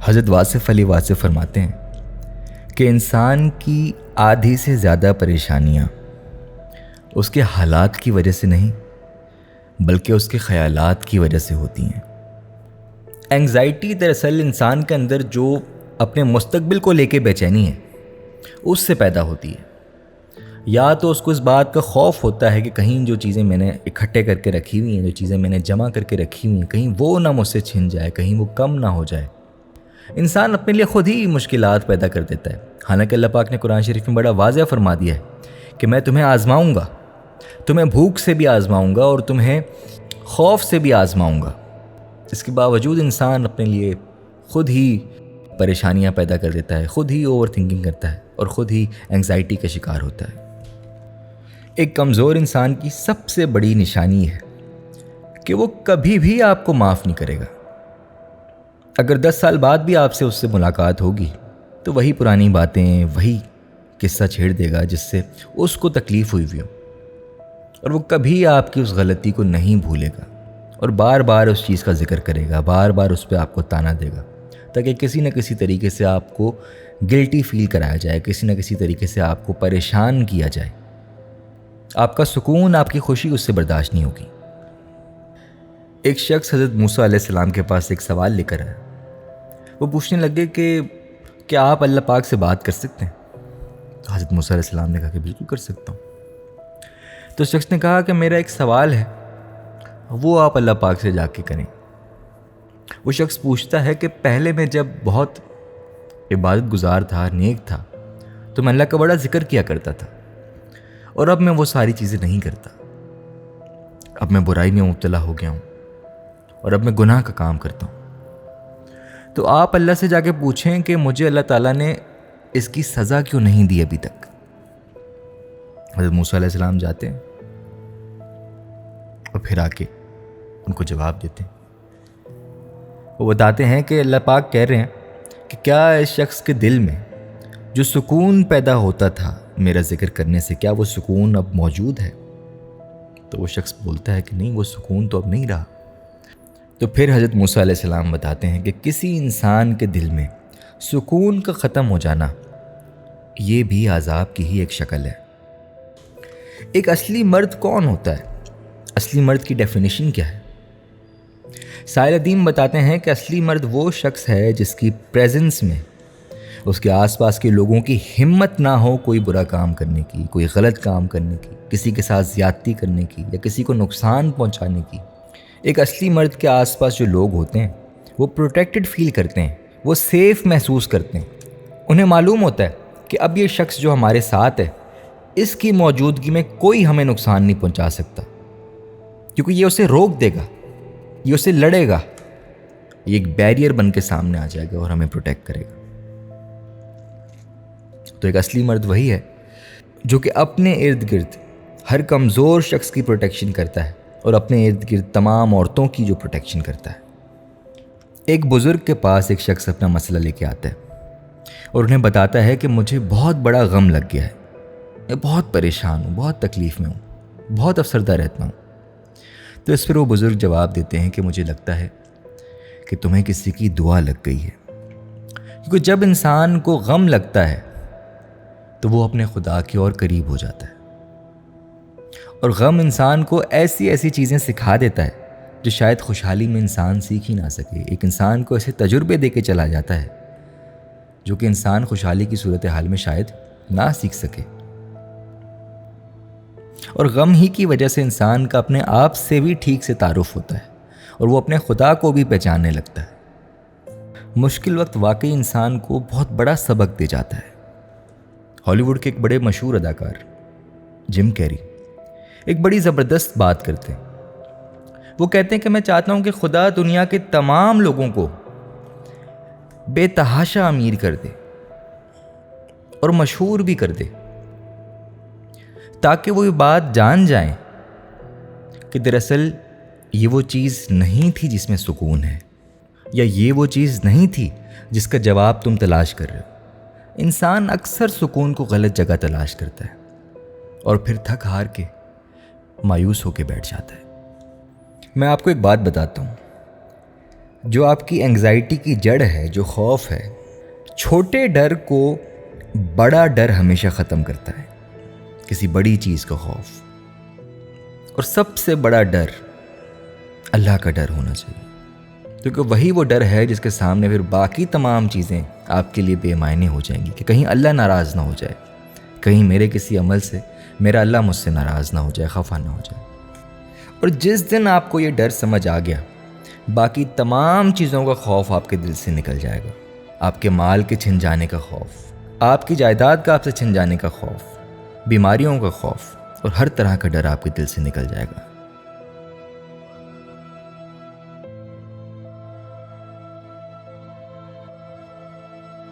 حضرت واصف علی واصف فرماتے ہیں کہ انسان کی آدھی سے زیادہ پریشانیاں اس کے حالات کی وجہ سے نہیں بلکہ اس کے خیالات کی وجہ سے ہوتی ہیں۔ اینگزائٹی دراصل انسان کے اندر جو اپنے مستقبل کو لے کے بے چینی ہے اس سے پیدا ہوتی ہے۔ یا تو اس کو اس بات کا خوف ہوتا ہے کہ کہیں جو چیزیں میں نے اکٹھے کر کے رکھی ہوئی ہیں، جو چیزیں میں نے جمع کر کے رکھی ہوئی ہیں، کہیں وہ نہ مجھ سے چھن جائے، کہیں وہ کم نہ ہو جائے۔ انسان اپنے لیے خود ہی مشکلات پیدا کر دیتا ہے، حالانکہ اللہ پاک نے قرآن شریف میں بڑا واضح فرما دیا ہے کہ میں تمہیں آزماؤں گا، تمہیں بھوک سے بھی آزماؤں گا اور تمہیں خوف سے بھی آزماؤں گا۔ اس کے باوجود انسان اپنے لیے خود ہی پریشانیاں پیدا کر دیتا ہے، خود ہی اوور تھنکنگ کرتا ہے اور خود ہی اینگزائٹی کا شکار ہوتا ہے۔ ایک کمزور انسان کی سب سے بڑی نشانی ہے کہ وہ کبھی بھی آپ کو معاف نہیں کرے گا۔ اگر 10 سال بعد بھی آپ سے اس سے ملاقات ہوگی تو وہی پرانی باتیں، وہی قصہ چھیڑ دے گا جس سے اس کو تکلیف ہوئی ہو، اور وہ کبھی آپ کی اس غلطی کو نہیں بھولے گا اور بار بار اس چیز کا ذکر کرے گا، بار بار اس پہ آپ کو تانا دے گا تاکہ کسی نہ کسی طریقے سے آپ کو گلٹی فیل کرایا جائے، کسی نہ کسی طریقے سے آپ کو پریشان کیا جائے۔ آپ کا سکون، آپ کی خوشی اس سے برداشت نہیں ہوگی۔ ایک شخص حضرت موسیٰ علیہ السلام کے پاس ایک سوال لے کر آیا۔ وہ پوچھنے لگے کہ کیا آپ اللہ پاک سے بات کر سکتے ہیں؟ تو حضرت موسیٰ علیہ السلام نے کہا کہ بالکل کر سکتا ہوں۔ تو اس شخص نے کہا کہ میرا ایک سوال ہے، وہ آپ اللہ پاک سے جا کے کریں۔ وہ شخص پوچھتا ہے کہ پہلے میں جب بہت عبادت گزار تھا، نیک تھا، تو میں اللہ کا بڑا ذکر کیا کرتا تھا، اور اب میں وہ ساری چیزیں نہیں کرتا۔ اب میں برائی میں مبتلا ہو گیا ہوں اور اب میں گناہ کا کام کرتا ہوں۔ تو آپ اللہ سے جا کے پوچھیں کہ مجھے اللہ تعالیٰ نے اس کی سزا کیوں نہیں دی ابھی تک۔ حضرت موسیٰ علیہ السلام جاتے ہیں اور پھر آ کے ان کو جواب دیتے ہیں۔ وہ بتاتے ہیں کہ اللہ پاک کہہ رہے ہیں کہ کیا اس شخص کے دل میں جو سکون پیدا ہوتا تھا میرا ذکر کرنے سے، کیا وہ سکون اب موجود ہے؟ تو وہ شخص بولتا ہے کہ نہیں، وہ سکون تو اب نہیں رہا۔ تو پھر حضرت موسیٰ علیہ السلام بتاتے ہیں کہ کسی انسان کے دل میں سکون کا ختم ہو جانا یہ بھی عذاب کی ہی ایک شکل ہے۔ ایک اصلی مرد کون ہوتا ہے؟ اصلی مرد کی ڈیفینیشن کیا ہے؟ سائل ادیم بتاتے ہیں کہ اصلی مرد وہ شخص ہے جس کی پریزنس میں اس کے آس پاس کے لوگوں کی ہمت نہ ہو کوئی برا کام کرنے کی، کوئی غلط کام کرنے کی، کسی کے ساتھ زیادتی کرنے کی یا کسی کو نقصان پہنچانے کی۔ ایک اصلی مرد کے آس پاس جو لوگ ہوتے ہیں وہ پروٹیکٹڈ فیل کرتے ہیں، وہ سیف محسوس کرتے ہیں۔ انہیں معلوم ہوتا ہے کہ اب یہ شخص جو ہمارے ساتھ ہے، اس کی موجودگی میں کوئی ہمیں نقصان نہیں پہنچا سکتا، کیونکہ یہ اسے روک دے گا، یہ اسے لڑے گا، یہ ایک بیریئر بن کے سامنے آ جائے گا اور ہمیں پروٹیکٹ کرے گا۔ تو ایک اصلی مرد وہی ہے جو کہ اپنے ارد گرد ہر کمزور شخص کی پروٹیکشن کرتا ہے اور اپنے ارد گرد تمام عورتوں کی جو پروٹیکشن کرتا ہے۔ ایک بزرگ کے پاس ایک شخص اپنا مسئلہ لے کے آتا ہے اور انہیں بتاتا ہے کہ مجھے بہت بڑا غم لگ گیا ہے، میں بہت پریشان ہوں، بہت تکلیف میں ہوں، بہت افسردہ رہتا ہوں۔ تو اس پر وہ بزرگ جواب دیتے ہیں کہ مجھے لگتا ہے کہ تمہیں کسی کی دعا لگ گئی ہے، کیونکہ جب انسان کو غم لگتا ہے تو وہ اپنے خدا کے اور قریب ہو جاتا ہے، اور غم انسان کو ایسی ایسی چیزیں سکھا دیتا ہے جو شاید خوشحالی میں انسان سیکھ ہی نہ سکے۔ ایک انسان کو ایسے تجربے دے کے چلا جاتا ہے جو کہ انسان خوشحالی کی صورتحال میں شاید نہ سیکھ سکے۔ اور غم ہی کی وجہ سے انسان کا اپنے آپ سے بھی ٹھیک سے تعارف ہوتا ہے اور وہ اپنے خدا کو بھی پہچاننے لگتا ہے۔ مشکل وقت واقعی انسان کو بہت بڑا سبق دے جاتا ہے۔ ہالی ووڈ کے ایک بڑے مشہور اداکار جم کیری ایک بڑی زبردست بات کرتے ہیں۔ وہ کہتے ہیں کہ میں چاہتا ہوں کہ خدا دنیا کے تمام لوگوں کو بے تحاشا امیر کر دے اور مشہور بھی کر دے، تاکہ وہ یہ بات جان جائیں کہ دراصل یہ وہ چیز نہیں تھی جس میں سکون ہے، یا یہ وہ چیز نہیں تھی جس کا جواب تم تلاش کر رہے ہو۔ انسان اکثر سکون کو غلط جگہ تلاش کرتا ہے اور پھر تھک ہار کے مایوس ہو کے بیٹھ جاتا ہے۔ میں آپ کو ایک بات بتاتا ہوں، جو آپ کی انگزائٹی کی جڑ ہے، جو خوف ہے، چھوٹے ڈر کو بڑا ڈر ہمیشہ ختم کرتا ہے، کسی بڑی چیز کا خوف۔ اور سب سے بڑا ڈر اللہ کا ڈر ہونا چاہیے، کیونکہ وہی وہ ڈر ہے جس کے سامنے پھر باقی تمام چیزیں آپ کے لیے بے معنی ہو جائیں گی، کہ کہیں اللہ ناراض نہ ہو جائے، کہیں میرے کسی عمل سے میرا اللہ مجھ سے ناراض نہ ہو جائے، خفا نہ ہو جائے۔ اور جس دن آپ کو یہ ڈر سمجھ آ گیا، باقی تمام چیزوں کا خوف آپ کے دل سے نکل جائے گا۔ آپ کے مال کے چھن جانے کا خوف، آپ کی جائیداد کا آپ سے چھن جانے کا خوف، بیماریوں کا خوف، اور ہر طرح کا ڈر آپ کے دل سے نکل جائے گا۔